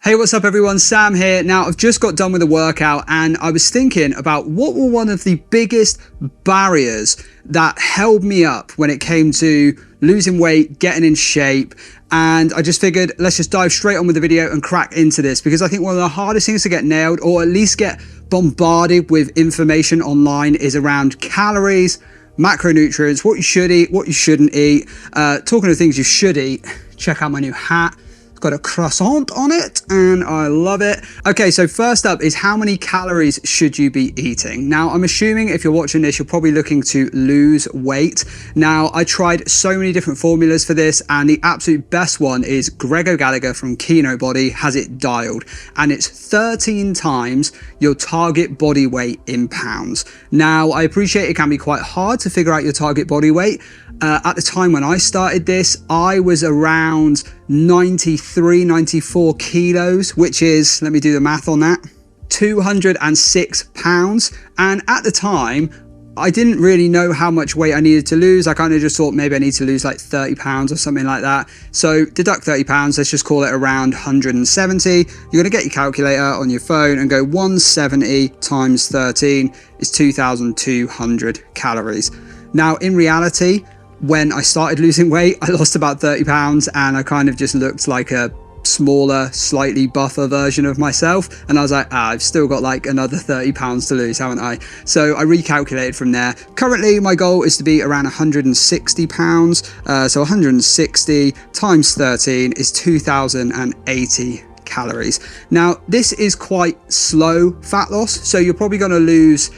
Hey, what's up everyone? Sam here. Now, I've just got done with a workout and I was thinking about what were one of the biggest barriers that held me up when it came to losing weight, getting in shape. And I just figured, let's just dive straight on with the video and crack into this, because I think one of the hardest things to get nailed, or at least get bombarded with information online, is around calories, macronutrients, what you should eat, what you shouldn't eat. Talking of things you should eat, check out my new hat. Got a croissant on it and I love it. Okay, so first up is how many calories should you be eating? Now, I'm assuming if you're watching this, you're probably looking to lose weight. Now, I tried so many different formulas for this, and the absolute best one is Gregor Gallagher from Kino Body has it dialed, and it's 13 times your target body weight in pounds. Now, I appreciate it can be quite hard to figure out your target body weight. At the time when I started this, I was around 93, 94 kilos, which is, let me do the math on that, 206 pounds. And at the time, I didn't really know how much weight I needed to lose. I kind of just thought maybe I need to lose like 30 pounds or something like that. So deduct 30 pounds, let's just call it around 170. You're gonna get your calculator on your phone and go 170 times 13 is 2,200 calories. Now, in reality, when I started losing weight, I lost about 30 pounds and I kind of just looked like a smaller, slightly buffer version of myself. And I was like, I've still got like another 30 pounds to lose, haven't I? So I recalculated from there. Currently, my goal is to be around 160 pounds. So 160 times 13 is 2,080 calories. Now, this is quite slow fat loss. So you're probably going to lose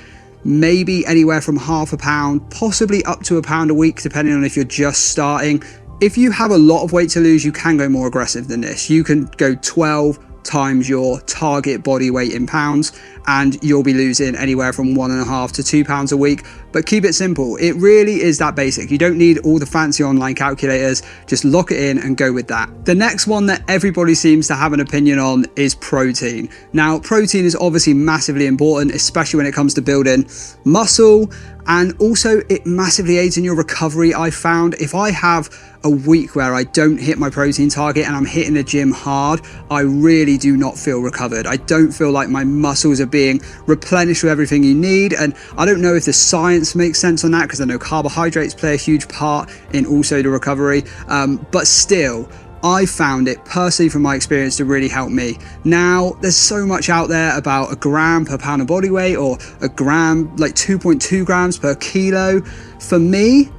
maybe anywhere from half a pound, possibly up to a pound a week, depending on if you're just starting. If you have a lot of weight to lose, you can go more aggressive than this. You can go 12 times your target body weight in pounds, and you'll be losing anywhere from 1.5 to 2 pounds a week. But keep it simple. It really is that basic. You don't need all the fancy online calculators. Just lock it in and go with that. The next one that everybody seems to have an opinion on is protein. Now, protein is obviously massively important, especially when it comes to building muscle, and also it massively aids in your recovery. I found if I have a week where I don't hit my protein target and I'm hitting the gym hard, I really do not feel recovered. I don't feel like my muscles are being replenished with everything you need. And I don't know if the science makes sense on that, because I know carbohydrates play a huge part in also the recovery. But still, I found it personally from my experience to really help me. Now, there's so much out there about a gram per pound of body weight, or a gram, like 2.2 grams per kilo. For me,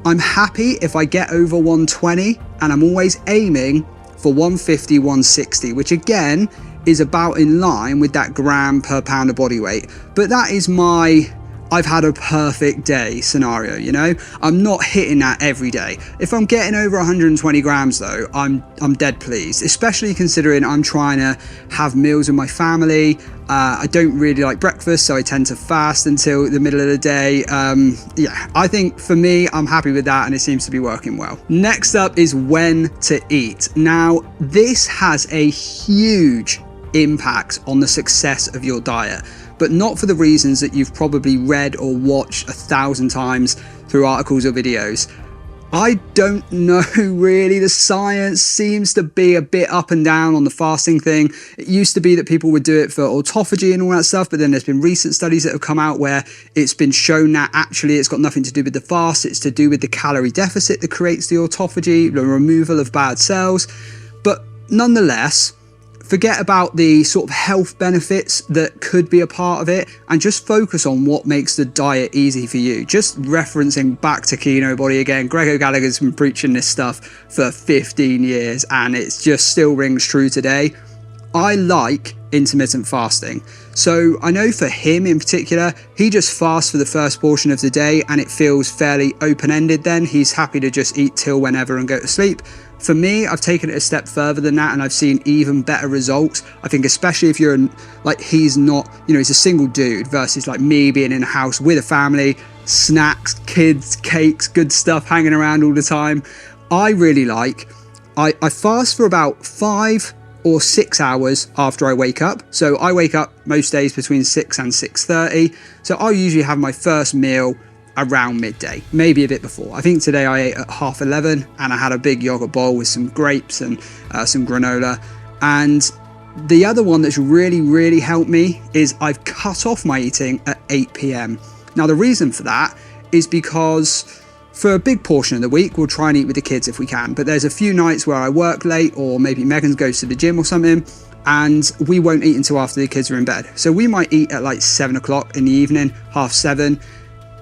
I'm happy if I get over 120, and I'm always aiming for 150, 160, which again is about in line with that gram per pound of body weight. But that is my I've had a perfect day scenario, you know? I'm not hitting that every day. If I'm getting over 120 grams though, I'm dead pleased, especially considering I'm trying to have meals with my family. I don't really like breakfast, so I tend to fast until the middle of the day. Yeah, I think for me, I'm happy with that and it seems to be working well. Next up is when to eat. Now, this has a huge impact on the success of your diet, but not for the reasons that you've probably read or watched 1,000 times through articles or videos. I don't know really. The science seems to be a bit up and down on the fasting thing. It used to be that people would do it for autophagy and all that stuff, but then there's been recent studies that have come out where it's been shown that actually it's got nothing to do with the fast. It's to do with the calorie deficit that creates the autophagy, the removal of bad cells. But nonetheless, forget about the sort of health benefits that could be a part of it and just focus on what makes the diet easy for you. Just referencing back to Kino Body again, Gregor Gallagher's been preaching this stuff for 15 years and it just still rings true today. I like intermittent fasting. So I know for him in particular, he just fasts for the first portion of the day and it feels fairly open-ended then. He's happy to just eat till whenever and go to sleep. For me, I've taken it a step further than that and I've seen even better results. I think especially if you're like, he's not, you know, he's a single dude versus like me being in a house with a family, snacks, kids, cakes, good stuff hanging around all the time. I really like, I fast for about 5 or 6 hours after I wake up. So I wake up most days between 6 and 6:30. So I'll usually have my first meal around midday, maybe a bit before. I think today I ate at 11:30 and I had a big yogurt bowl with some grapes and some granola. And The other one that's really helped me is I've cut off my eating at 8 p.m. Now the reason for that is because for a big portion of the week, we'll try and eat with the kids if we can. But there's a few nights where I work late, or maybe Megan goes to the gym or something, and we won't eat until after the kids are in bed. So we might eat at like 7 o'clock in the evening, 7:30.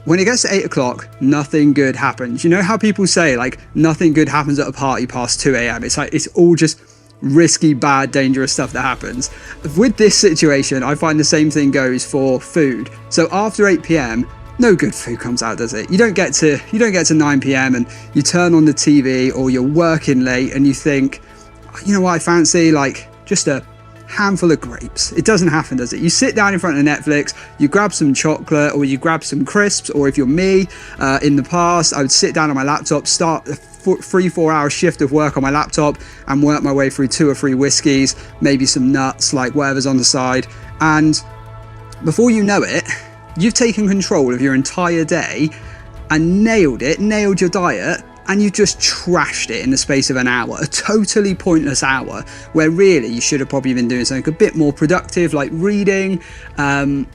When it gets to 8 o'clock, nothing good happens. You know how people say like nothing good happens at a party past 2 a.m. It's like, it's all just risky, bad, dangerous stuff that happens. With this situation, I find the same thing goes for food. So after 8 p.m, no good food comes out, does it? You don't get to 9 p.m. and you turn on the TV, or you're working late and you think, you know what I fancy, like just a handful of grapes. It doesn't happen, does it? You sit down in front of Netflix, you grab some chocolate, or you grab some crisps, or if you're me, in the past, I would sit down on my laptop, start a 3-4 hour shift of work on my laptop and work my way through 2 or 3 whiskeys, maybe some nuts, like whatever's on the side. And before you know it, you've taken control of your entire day and nailed your diet, and you just trashed it in the space of an hour, a totally pointless hour, where really you should have probably been doing something a bit more productive, like reading, and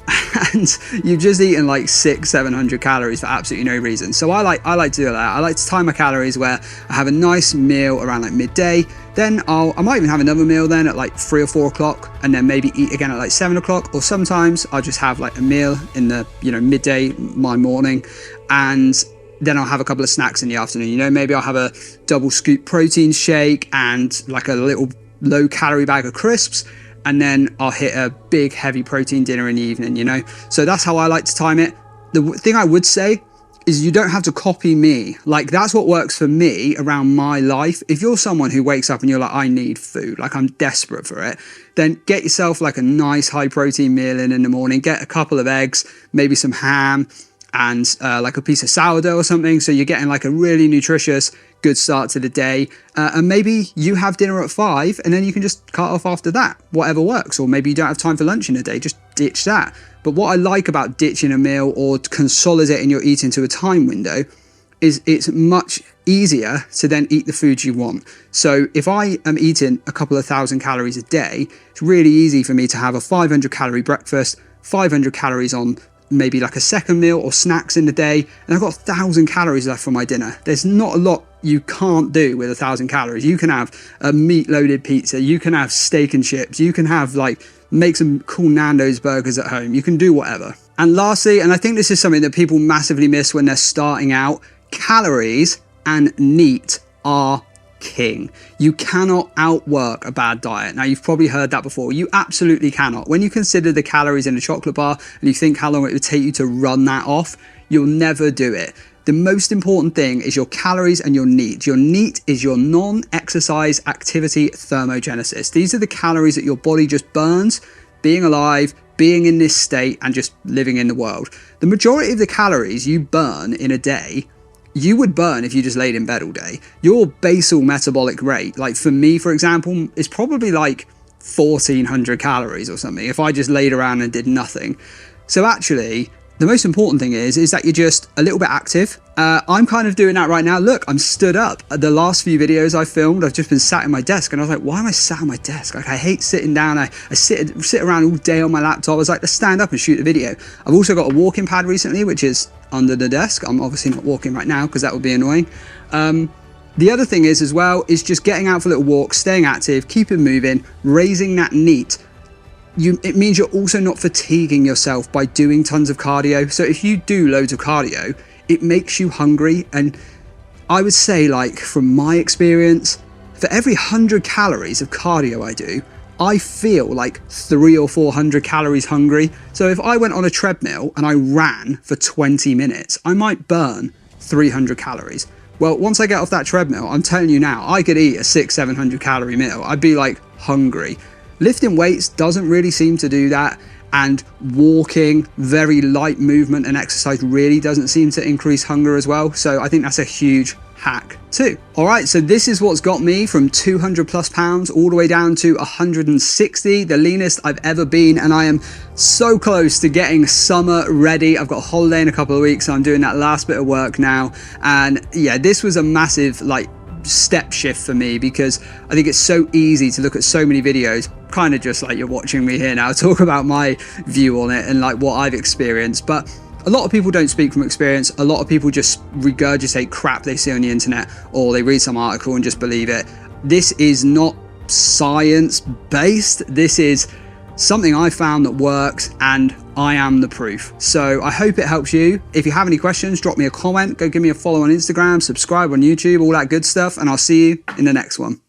you've just eaten like 600-700 calories for absolutely no reason. So I like to do that. I like to time my calories where I have a nice meal around like midday, then I might even have another meal then at like 3 or 4 o'clock, and then maybe eat again at like 7 o'clock, or sometimes I'll just have like a meal in the, midday, my morning, and then I'll have a couple of snacks in the afternoon. Maybe I'll have a double scoop protein shake and like a little low calorie bag of crisps, and then I'll hit a big heavy protein dinner in the evening, So that's how I like to time it. The thing I would say is you don't have to copy me. Like, that's what works for me around my life. If you're someone who wakes up and you're like, I need food, like I'm desperate for it, then get yourself like a nice high protein meal in the morning. Get a couple of eggs, maybe some ham, and like a piece of sourdough or something, so you're getting like a really nutritious good start to the day, and maybe you have dinner at 5 and then you can just cut off after that, whatever works. Or maybe you don't have time for lunch in a day, just ditch that. But what I like about ditching a meal or consolidating your eating to a time window is it's much easier to then eat the food you want. So if I am eating a couple of 1,000 calories a day, it's really easy for me to have a 500 calorie breakfast, 500 calories on maybe like a second meal or snacks in the day, and I've got 1,000 calories left for my dinner. There's not a lot you can't do with 1,000 calories. You can have a meat loaded pizza, you can have steak and chips, you can have like make some cool Nando's burgers at home, you can do whatever. And lastly, and I think this is something that people massively miss when they're starting out, calories and NEAT are king. You cannot outwork a bad diet. Now, you've probably heard that before. You absolutely cannot. When you consider the calories in a chocolate bar and you think how long it would take you to run that off, you'll never do it. The most important thing is your calories and your NEAT. Your NEAT is your non-exercise activity thermogenesis. These are the calories that your body just burns, being alive, being in this state, and just living in the world. The majority of the calories you burn in a day, you would burn if you just laid in bed all day. Your basal metabolic rate, like for me, for example, is probably like 1,400 calories or something if I just laid around and did nothing. So actually, the most important thing is that you're just a little bit active. I'm kind of doing that right now. Look, I'm stood up. The last few videos I filmed, I've just been sat at my desk, and I was like, why am I sat at my desk? Like, I hate sitting down. I sit around all day on my laptop. I was like, let's stand up and shoot a video. I've also got a walking pad recently, which is under the desk. I'm obviously not walking right now because that would be annoying. The other thing is as well, is just getting out for little walks, staying active, keeping moving, raising that NEAT. It means you're also not fatiguing yourself by doing tons of cardio. So if you do loads of cardio, it makes you hungry. And I would say, like, from my experience, for every 100 calories of cardio I do, I feel like 300 or 400 calories hungry. So if I went on a treadmill and I ran for 20 minutes, I might burn 300 calories. Well, once I get off that treadmill, I'm telling you now, I could eat a 600-700 calorie meal. I'd be like hungry. Lifting weights doesn't really seem to do that, and walking, very light movement and exercise really doesn't seem to increase hunger as well. So I think that's a huge hack too. All right, so this is what's got me from 200 plus pounds all the way down to 160, the leanest I've ever been, and I am so close to getting summer ready. I've got a holiday in a couple of weeks, so I'm doing that last bit of work now. And yeah, this was a massive step shift for me, because I think it's so easy to look at so many videos, kind of just like you're watching me here now talk about my view on it and like what I've experienced. But a lot of people don't speak from experience. A lot of people just regurgitate crap they see on the internet, or they read some article and just believe it. This is not science based. This is something I found that works, and I am the proof. So I hope it helps you. If you have any questions, drop me a comment, go give me a follow on Instagram, subscribe on YouTube, all that good stuff, and I'll see you in the next one.